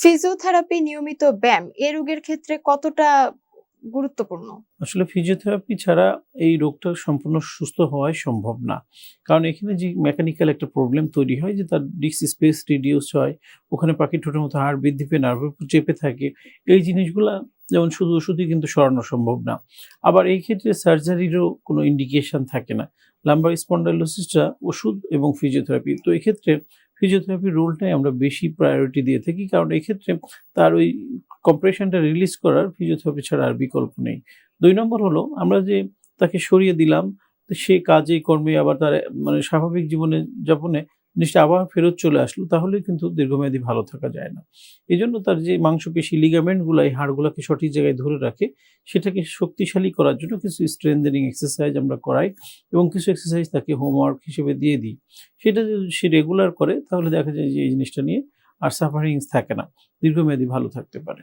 Physiotherapy নিয়মিত ব্যায়াম এ রোগের ক্ষেত্রে কতটা গুরুত্বপূর্ণ? আসলে ফিজিওথেরাপি ছাড়া এই রোগটা সম্পূর্ণ সুস্থ হওয়াই সম্ভব না। কারণ এখানে যে মেকানিক্যাল একটা প্রবলেম তৈরি হয় যে তার ডিস্ক স্পেস রিডিউস হয়। ওখানে পাখির ঠোঁটের মতো হাড় বৃদ্ধি পেয়ে নার্ভের উপর চেপে থাকে। এই জিনিসগুলা যেমন শুধু ওষুধই কিন্তু সরানো সম্ভব না। আবার এই ক্ষেত্রে সার্জারিরও কোনো ইন্ডিকেশন থাকে না। লাম্বার স্পন্ডাইলোসিসটা ওষুধ এবং ফিজিওথেরাপি। তো এক্ষেত্রে ফিজিওথেরাপির রোলটাই আমরা বেশি প্রায়োরিটি দিয়ে থাকি। কারণ এক্ষেত্রে তার ওই কম্প্রেশনটা রিলিজ করার ফিজিওথেরাপি ছাড়া আর বিকল্প নেই। ২ নম্বর হলো আমরা যে তাকে সরিয়ে দিলাম, তো সে কাজে কর্মে আবার তার মানে স্বাভাবিক জীবনে যাপনে জিনিসটা আবার ফেরত চলে আসলো, তাহলে কিন্তু দীর্ঘমেয়াদী ভালো থাকা যায় না। এজন্য তার যে মাংসপেশি লিগামেন্ট গুলা এই হাড়গুলাকে সঠিক জায়গায় ধরে রাখে, সেটাকে শক্তিশালী করার জন্য কিছু স্ট্রেংথেনিং এক্সারসাইজ আমরা করাই এবং কিছু এক্সারসাইজ তাকে হোমওয়ার্ক হিসেবে দিয়ে দিই। সেটা যদি সে রেগুলার করে তাহলে দেখা যায় যে এই জিনিসটা নিয়ে আর সাফারিংস থাকে না। দীর্ঘমেয়াদী ভালো থাকতে পারে।